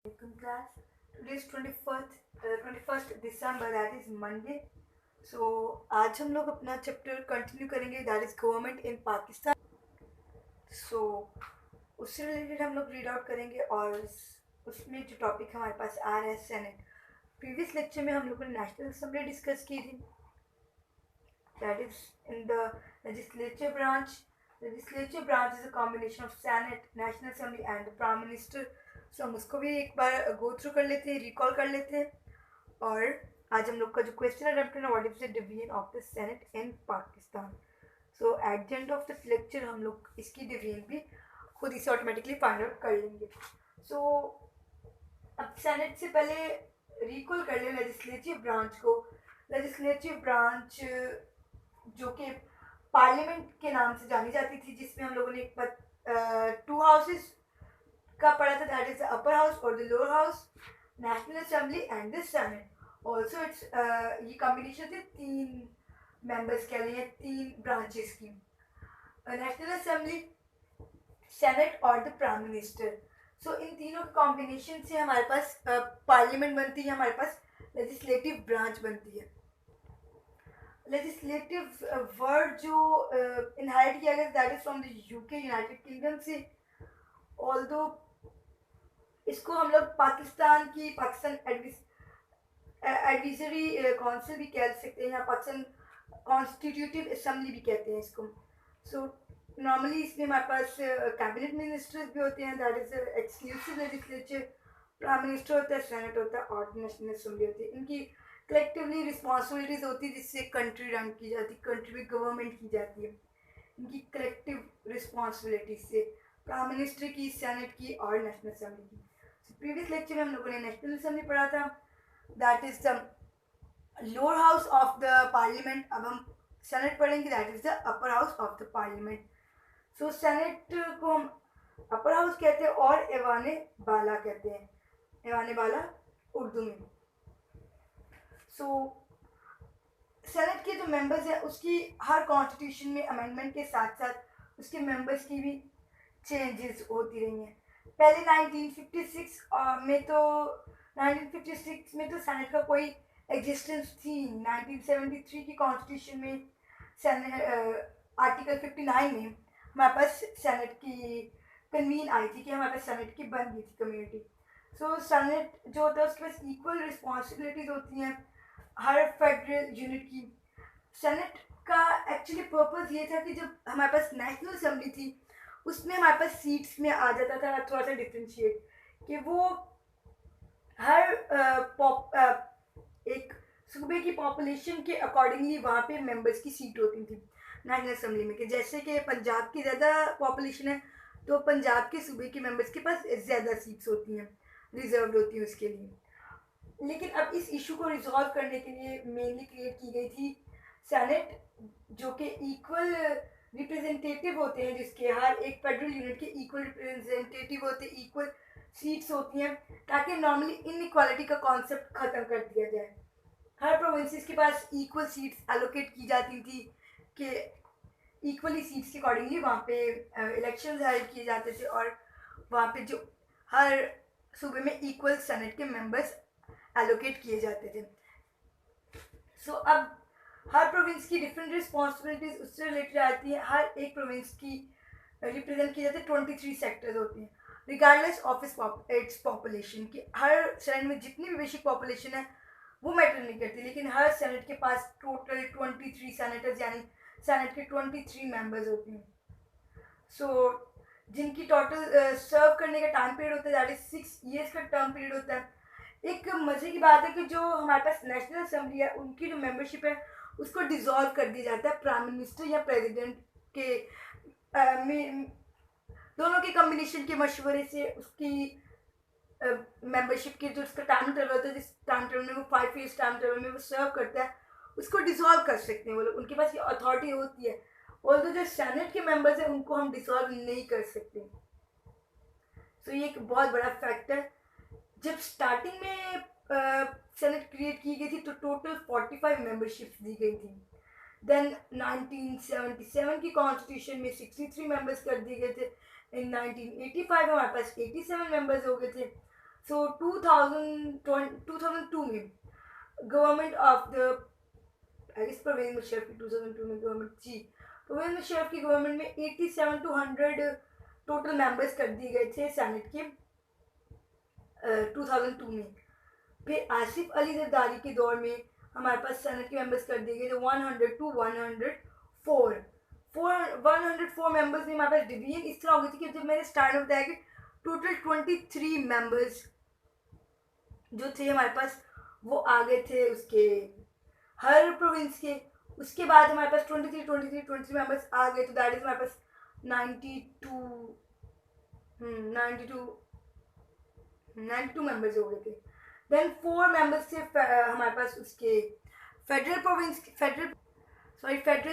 Welcome class. Today is 21st December, that is Monday. So आज हम लोग अपना चैप्टर कंटिन्यू करेंगे, that is government in Pakistan. So उससे रिलेटेड हम लोग रीड आउट करेंगे और उसमें जो टॉपिक हमारे पास आ रहा है सेनेट. प्रीवियस लेक्चर में हम लोगों ने नेशनल असेंबली डिस्कस की थी, that is in the legislative branch. Legislative branch is a combination of senate, national assembly and the prime minister. So हम उसको भी एक बार गो थ्रू कर लेते हैं, रिकॉल कर लेते हैं. और आज हम लोग का जो क्वेश्चन अटेम्प्ट है, what is the division of the senate in Pakistan. So at the end of the lecture हम लोग इसकी डिवीजन भी खुद इसे ऑटोमेटिकली फाइंड आउट कर लेंगे. सो अब सेनेट से पहले रिकॉल कर लें लेजिस्लेटिव ब्रांच को. लेजिस्लेटिव ब्रांच जो कि पार्लियामेंट के नाम से जानी जाती थी, जिसमें हम लोगों ने टू हाउसेस का पढ़ा था, that is the upper house और the lower house, national assembly and the senate. Also it's ये कॉम्बिनेशन थे तीन मेंबर्स के लिए, तीन ब्रांचेस की, नेशनल असेंबली, सेनेट और द प्राइम मिनिस्टर. सो इन तीनों के कॉम्बिनेशन से हमारे पास पार्लियामेंट बनती है, हमारे पास लेजिस्लेटिव ब्रांच बनती है. लेजिस्लेटिव वर्ड जो इनहेरिट किया गया, that is from the UK, United kingdom से. ऑल्दो इसको हम लोग पाकिस्तान एडविजरी काउंसिल भी कह सकते हैं, या पाकिस्तान कॉन्स्टिट्यूटिव असेंबली भी कहते हैं इसको. सो नॉर्मली इसमें हमारे पास कैबिनेट मिनिस्टर्स भी होते हैं, that is exclusive legislature. Prime minister होता है, सेनेट होता है और नेशनल असेंबली होती है. इनकी कलेक्टिवली रिस्पॉन्सिबिलिटीज होती है जिससे कंट्री रन की जाती है, कंट्री में गवर्नमेंट की जाती है. इनकी कलेक्टिव रिस्पॉन्सिबिलिटीज से प्राइम मिनिस्टर की, सेनेट की और नेशनल असेंबली की. प्रीवियस लेक्चर में हम लोगों ने नेशनल असेंबली पढ़ा था, that is the lower house of the parliament. अब हम सेनेट पढ़ेंगे, that is the upper house of the parliament. So senate को हम अपर हाउस कहते हैं और ऐवाने बाला कहते हैं, ऐवाने बाला उर्दू में. सो सेनेट के जो मेंबर्स हैं उसकी हर कॉन्स्टिट्यूशन में अमेंडमेंट के साथ साथ उसके मेंबर्स की भी चेंजेस होती रही हैं. पहले 1956 में तो सेनेट का कोई एग्जिस्टेंस थी. 1973 की कॉन्स्टिट्यूशन में आर्टिकल 59 में हमारे पास सेनेट की कन्वीन आई थी, कि हमारे पास सेनेट की बन गई थी कम्युनिटी. सो सेनेट जो होता है उसके पास इक्वल रिस्पॉन्सिबिलिटीज होती हैं हर फेडरल यूनिट की. सेनेट का एक्चुअली पर्पस ये था कि जब हमारे पास नेशनल असेंबली थी उसमें हमारे पास सीट्स में आ जाता था थोड़ा सा डिफ्रेंशिएट, कि वो हर एक सूबे की पॉपुलेशन के अकॉर्डिंगली वहाँ पे मेंबर्स की सीट होती थी नेशनल असेंबली में. कि जैसे कि पंजाब की ज़्यादा पॉपुलेशन है तो पंजाब के सूबे के मेंबर्स के पास ज़्यादा सीट्स होती हैं, रिजर्व होती हैं उसके लिए. लेकिन अब इस इशू को रिजॉल्व करने के लिए मेनली क्रिएट की गई थी सेनेट, जो कि इक्वल रिप्रेजेंटेटिव होते हैं, जिसके हर एक फेडरल यूनिट के इक्वल रिप्रेजेंटेटिव होते हैं, इक्वल सीट्स होती हैं, ताकि नॉर्मली इनइक्वालिटी का कॉन्सेप्ट ख़त्म कर दिया जाए. हर प्रोविंसेस के पास इक्वल सीट्स एलोकेट की जाती थी, कि इक्वली सीट्स के अकॉर्डिंगली वहाँ पे इलेक्शंस हेल्ड किए जाते थे और वहाँ पे जो हर सूबे में इक्वल सेनेट के मेंबर्स एलोकेट किए जाते थे. सो अब हर प्रोविंस की डिफरेंट रिस्पॉन्सिबिलिटीज उससे रिलेटेड आती है. हर एक प्रोविंस की रिप्रेजेंट की जाती है 23 सेक्टर्स होती हैं, रिगार्डलेस ऑफ इट्स पॉपुलेशन. की हर सेनेट में जितनी भी बेसिक पॉपुलेशन है वो मैटर नहीं करती, लेकिन हर सेनेट के पास टोटल 23 सेनेटर्स, यानी सेनेट के 23 मेंबर्स होते हैं. सो जिनकी टोटल सर्व करने का टाइम पीरियड होता है, दैट इज 6 ईयर्स का टर्म पीरियड होता है. एक मज़े की बात है कि जो हमारे पास नेशनल असेंबली है उनकी जो मेंबरशिप है उसको डिसॉल्व कर दिया जाता है प्राइम मिनिस्टर या प्रेसिडेंट के दोनों के कम्बिनेशन के मशवरे से. उसकी मेंबरशिप के जो उसका टाइम टेबल होता है, जिस टाइम टेबल में वो 5 ईयर्स टाइम टेबल में वो सर्व करता है, उसको डिसॉल्व कर सकते हैं वो लोग. उनके पास ये अथॉरिटी होती है. और जो सेनेट के मेंबर्स हैं उनको हम डिसॉल्व नहीं कर सकते. सो ये एक बहुत बड़ा फैक्ट है. जब स्टार्टिंग में सेनेट क्रिएट की गई थी तो टोटल 45 मेंबरशिप्स दी गई थी. देन 1977 की कॉन्स्टिट्यूशन में 63 मेंबर्स कर दिए गए थे. इन 1985 हमारे पास 87 मेंबर्स हो गए थे. सो 2002 में government of the I guess Pervez Musharraf की 2002 में गवर्नमेंट जी परवेज मुशर्रफ की गवर्नमेंट में 87 to 100 टोटल मेंबर्स कर दिए गए थे सेनेट के 2002 में। फिर आसिफ अली जरदारी के दौर में हमारे पास सेनेट के मेंबर्स कर दिए गए थे 100 to 104। 104 मेंबर्स में हमारे पास डिवीजन इस तरह हो गई थी कि जब मैंने स्टार्ट में बताया कि टोटल 23 मेंबर्स जो थे हमारे पास वो आ गए थे उसके हर प्रोविंस के। उसके बाद हमारे पास 23 मेंबर्स आ गए, तो दैट इज हमारे पास 92 मेंबर्स हो गए थे। देन 4 मेंबर्स थे हमारे पास उसके फेडरल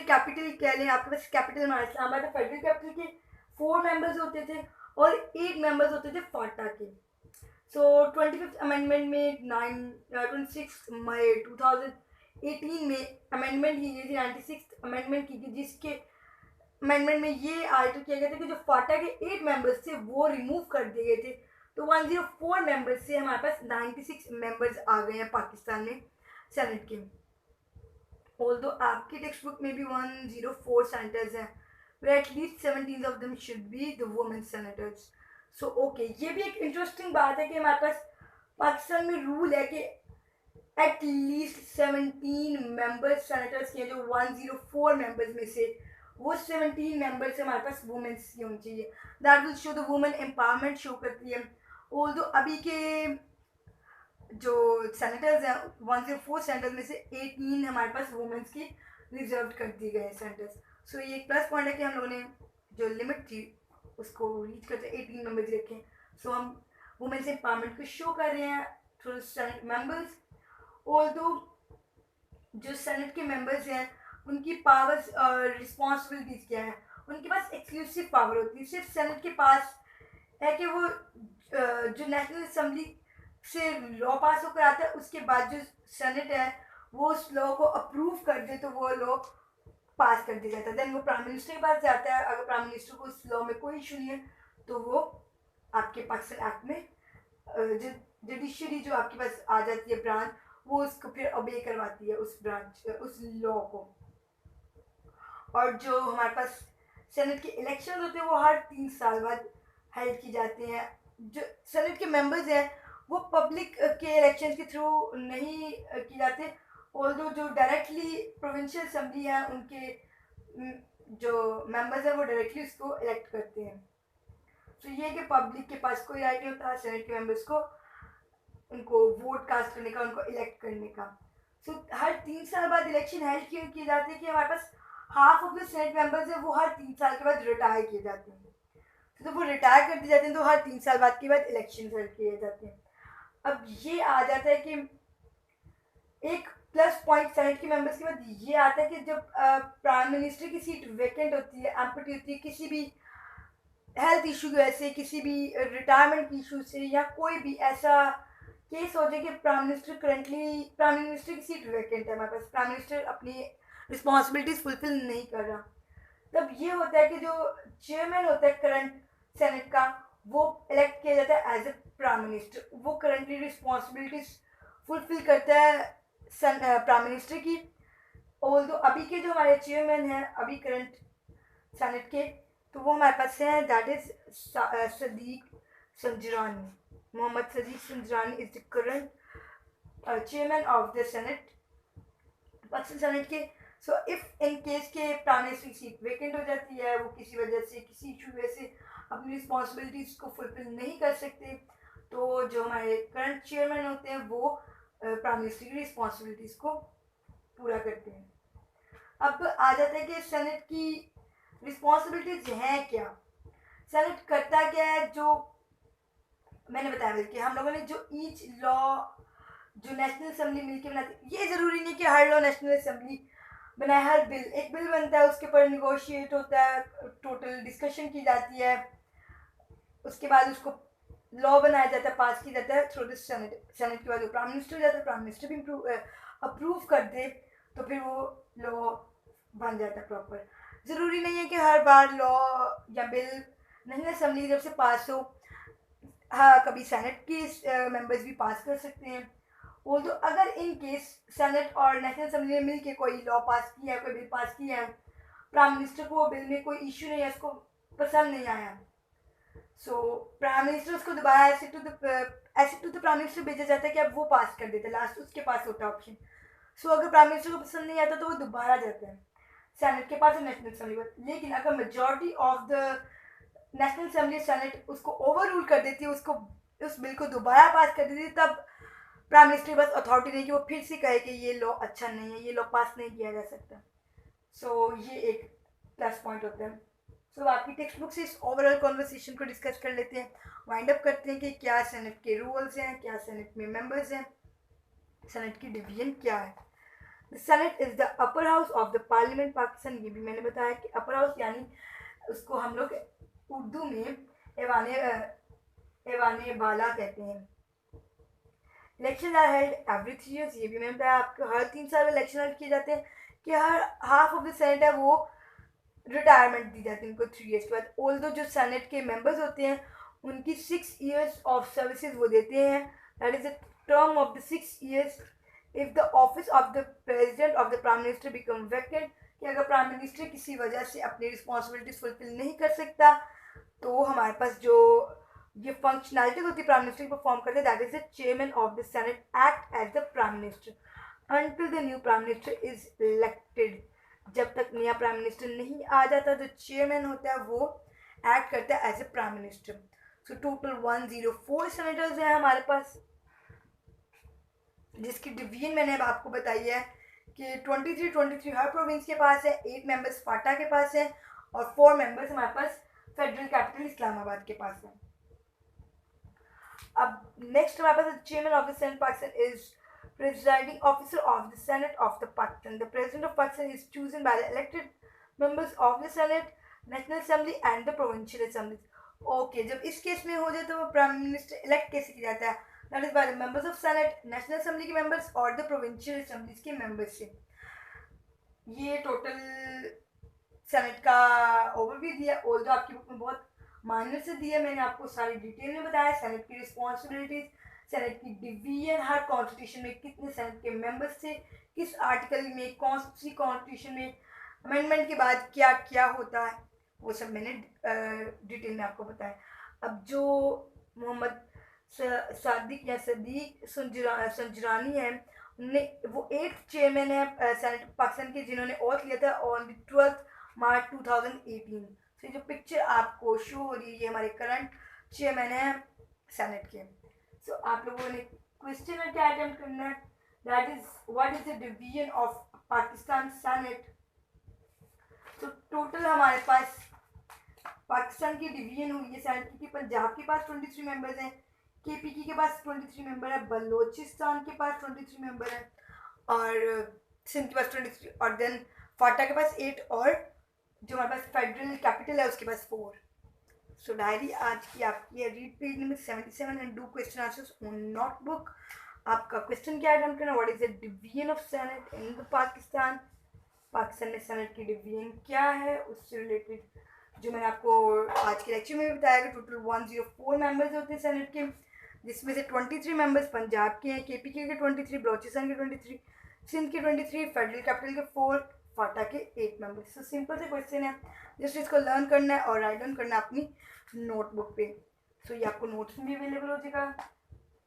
कैपिटल कह लें, आपके पास कैपिटल हमारे इस्लामाबाद, फेडरल कैपिटल के 4 मेंबर्स होते थे और 8 मेंबर्स होते थे फाटा के। सो 25th अमेंडमेंट में 26 मई 2018 में अमेंडमेंट की गई थी, 96th अमेंडमेंट की गई, जिसके अमेंडमेंट में ये आर्टिकल किया गया था कि जो फाटा के 8 मेंबर्स थे वो रिमूव कर दिए गए थे, तो 104 मेंबर्स से हमारे पास 96 मेंबर्स आ गए हैं पाकिस्तान में सेनेट के। ऑल्दो आपकी टेक्स्ट बुक में भी 104 सेनेटर्स हैं, where at least 17 of them should be the women senators. So okay, ये भी एक इंटरेस्टिंग बात है कि हमारे पास पाकिस्तान में रूल है कि एट लीस्ट 17 मेंबर्स सेनेटर्स के, जो 104 मेंबर्स में से वो 17 मेंबर्स हमारे पास वुमेन्स की होनी चाहिए। That will show the women empowerment show करती है। ऑल्दो अभी के जो सेनेटर्स हैं 104 सेनेटर्स में से 18 हमारे पास वुमेन्स की रिजर्व कर दी गए हैं सेनेटर्स। सो ये एक प्लस पॉइंट है कि हम लोगों ने जो लिमिट थी उसको रीच करते 18 मेंबर्स रखें। सो हम वुमेन्स एम्पावरमेंट को शो कर रहे हैं थ्रू सेनेट मेंबर्स। ऑल्दो जो सेनेट के मेंबर्स हैं उनकी पावर्स और रिस्पॉन्सिबिलिटीज़ क्या है, उनके पास एक्सक्लूसिव पावर होती है। सिर्फ सेनेट के पास है कि वो जो नेशनल असम्बली से लॉ पास होकर आता है, उसके बाद जो सेनेट है वो उस लॉ को अप्रूव कर दे तो वो लॉ पास कर दिया जाता है। देन वो प्राइम मिनिस्टर के पास जाता है, अगर प्राइम मिनिस्टर को उस लॉ में कोई इशू नहीं है तो वो आपके पाकिस्तान एक्ट में जुडिशरी जो आपके पास आ जाती है ब्रांच, वो उसको फिर ओबे करवाती है उस ब्रांच उस लॉ को। और जो हमारे पास सेनेट के इलेक्शन होते हैं वो हर 3 साल बाद हेल्ड की जाते हैं। जो सेनेट के मेंबर्स हैं वो पब्लिक के इलेक्शन के थ्रू नहीं किए जाते, ऑल्दो जो डायरेक्टली प्रोविंशियल असम्बली है उनके जो मेंबर्स हैं वो डायरेक्टली उसको इलेक्ट करते हैं। तो ये कि पब्लिक के पास कोई राइट नहीं होता सेनेट के मेंबर्स को उनको वोट कास्ट करने का, उनको इलेक्ट करने का। सो हर 3 साल बाद इलेक्शन हेल्ड क्यों किए जाते हैं कि हमारे पास half of the senate members है वो हर 3 साल के बाद रिटायर किए जाते हैं। तो वो रिटायर कर दिए जाते हैं तो हर 3 साल बाद के बाद इलेक्शन हेल्ड किए जाते हैं। अब ये आ जाता है कि एक प्लस पॉइंट सेनेट के मेंबर्स के बाद ये आता है कि जब प्राइम मिनिस्टर की सीट वेकेंट होती है, एम्प्टी होती है, किसी भी हेल्थ इशू की वजह से, किसी भी रिटायरमेंट की इशू से, या कोई भी ऐसा केस हो जाए कि प्राइम मिनिस्टर की सीट वेकेंट है, हमारे पास प्राइम मिनिस्टर अपनी रिस्पॉन्सिबिलिटीज फुलफिल नहीं कर रहा, तब ये होता है कि जो चेयरमैन होता है करंट सेनेट का वो इलेक्ट किया जाता है एज ए प्राइम मिनिस्टर। वो करंटली रिस्पॉन्सिबिलिटीज फुलफिल करता है प्राइम मिनिस्टर की। ऑल्दो अभी के जो हमारे चेयरमैन हैं अभी करंट सेनेट के, तो वो हमारे पास हैं, that is Sadiq Sanjrani. Mohammad Sadiq Sanjrani is the current chairman of the senate, Pakistan senate के। सो इफ इन केस के प्राइम मिनिस्टर की सीट वेकेंट हो जाती है, वो किसी वजह से किसी इशू वजह से अपनी रिस्पॉन्सिबिलिटीज़ को फुलफिल नहीं कर सकते, तो जो हमारे करंट चेयरमैन होते हैं वो प्राइम मिनिस्टर की रिस्पॉन्सिबिलिटीज़ को पूरा करते हैं। अब आ जाता है कि सेनेट की रिस्पॉन्सिबिलिटीज़ हैं क्या, सेनेट करता क्या है। जो मैंने बताया कि हम लोगों ने जो ईच लॉ जो नेशनल असम्बली मिलकर बनाती, ये ज़रूरी नहीं कि हर लॉ नेशनल असम्बली बनाए, हर बिल एक बिल बनता है उसके ऊपर निगोशिएट होता है, टोटल डिस्कशन की जाती है, उसके बाद उसको लॉ बनाया जाता है, पास किया जाता है थ्रू द सेनेट। सेनेट के बाद वो प्राइम मिनिस्टर जाता है, प्राइम मिनिस्टर भी अप्रूव कर दे तो फिर वो लॉ बन जाता है प्रॉपर। ज़रूरी नहीं है कि हर बार लॉ या बिल नेशनल असम्बली की तरफ से पास हो, हाँ, कभी सेनेट के मेंबर्स भी पास कर सकते हैं। तो अगर इन केस सेनेट और नेशनल असेंबली ने मिल के कोई लॉ पास किया है, कोई बिल पास किया है, प्राइम मिनिस्टर को वो बिल में कोई इश्यू नहीं है, उसको पसंद नहीं आया, सो प्राइम मिनिस्टर उसको दोबारा ऐसे टू द प्राइम मिनिस्टर भेजा जाता है कि अब वो पास कर देते हैं, लास्ट उसके पास होता है ऑप्शन। सो अगर प्राइम मिनिस्टर को पसंद नहीं आता तो वो दोबारा जाता है सेनेट के पास और नेशनल असेंबली पर। लेकिन अगर majority of the national assembly senate उसको ओवर रूल कर देती है, उसको उस बिल को दोबारा पास कर देती है, तब प्राइम मिनिस्टर के पास अथॉरिटी नहीं कि वो फिर से कहे कि ये लॉ अच्छा नहीं है, ये लॉ पास नहीं किया जा सकता। सो ये एक प्लस पॉइंट होता है। सो आपकी टेक्स्ट बुक से इस ओवरऑल कॉन्वर्सेशन को डिस्कस कर लेते हैं, वाइंड अप करते हैं कि क्या सेनेट के रूल्स हैं, क्या सेनेट में मेंबर्स हैं, सेनेट की डिवीजन क्या है। The senate is the upper house of the parliament Pakistan. ये भी मैंने बताया कि अपर हाउस यानी उसको हम लोग उर्दू में एवाने बाला कहते हैं। Election are held every 3 years। ये भी मैंने बताया आपको, हर 3 साल में इलेक्शन हेल्ड किए जाते हैं कि हर हाफ ऑफ द सेनेट है वो रिटायरमेंट दी जाती है उनको 3 years के बाद। ऑल्दो जो सेनेट के मेंबर्स होते हैं उनकी 6 years ऑफ सर्विसेज वो देते हैं, that is the term of the 6 years। If the office of the president of the prime minister become vacant, कि अगर प्राइम मिनिस्टर किसी वजह से अपनी रिस्पॉन्सिबिलिटीज फुलफिल नहीं कर सकता तो हमारे पास जो ये फंक्शनैलिटी होती है प्राइम मिनिस्टर परफॉर्म करते हैं, that is the chairman of the senate act as the prime minister until the new prime minister is elected. जब तक नया प्राइम मिनिस्टर नहीं आ जाता जो चेयरमैन होता है वो एक्ट करता है as a prime minister. So total 104 senators हैं हमारे पास, जिसकी डिवीजन मैंने अब आपको बताई है कि 23 हर प्रोविंस के पास है, 8 मेंबर्स फाटा के पास है और 4 मेंबर्स हमारे पास फेडरल कैपिटल इस्लामाबाद के पास है। अब नेक्स्ट हमारे पास chairman of the senate Pakistan is presiding officer of the Senate of the Pakistan. The president of Pakistan is chosen by the elected members of the Senate, National Assembly and the provincial assemblies. Okay, जब इस case में हो जाए तो वो prime minister elect कैसे किया जाता है, that is by the members of senate, national assembly के मेंबर्स और द प्रोविंशियल असेंबलीज के मेंबर्स से। ये टोटल सेनेट का ओवरव्यू दिया, ऑल्दो आपकी बुक में बहुत माइनर से दिया, मैंने आपको सारी डिटेल में बताया सेनेट की रिस्पॉन्सिबिलिटीज, सेनेट की डिवीजन, हर कॉन्स्टिट्यूशन में कितने सेनेट के मेंबर्स थे, किस आर्टिकल में, कौन सी कॉन्स्टिट्यूशन में अमेंडमेंट के बाद क्या क्या होता है, वो सब मैंने डिटेल में आपको बताया। अब जो मोहम्मद सादिक या सदीक संजरानी है, उन्होंने वो 8th चेयरमैन है सेनेट पाकिस्तान के जिन्होंने ऑथ लिया था ऑन 12 मार्च 2018। तो जो पिक्चर आपको शो हो रही है ये हमारे करंट चेयरमैन है सेनेट के। सो आप लोगों ने क्वेश्चन में क्या अटेम्प्ट करना है, that is what is the division of Pakistan senate. तो टोटल हमारे पास पाकिस्तान की डिवीजन हुई है सेनेट की, पंजाब के पास 23 मेंबर्स हैं, केपीके के पास 23 मेंबर है, बलोचिस्तान के पास 23 मेंबर है और सिंध के पास 23 और देन फाटा के पास 8 और जो हमारे पास फेडरल कैपिटल है उसके पास 4। सो डायरी आज की आपकी है, read page number 77 and do question answers on notebook. आपका क्वेश्चन क्या अटेम्प्ट करना, what is the division of senate in the Pakistan, Pakistan में सेनेट की डिवीजन क्या है, उससे रिलेटेड जो मैंने आपको आज के लेक्चर में भी बताया कि टोटल 104 मेंबर्स होते हैं सेनेट के, जिसमें से 23 मेंबर्स पंजाब के हैं, केपीके के 23, बलोचिस्तान के 23, सिंध के 23, फेडरल कैपिटल के 4, फाटा के 8 मेंबर्स। तो सिंपल से क्वेश्चन है, जस्ट इसको लर्न करना है और राइट डाउन करना है अपनी नोटबुक पे। सो ये आपको नोट्स में भी अवेलेबल हो जाएगा।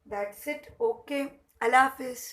दैट्स इट, ओके, अल्लाह हाफिज़।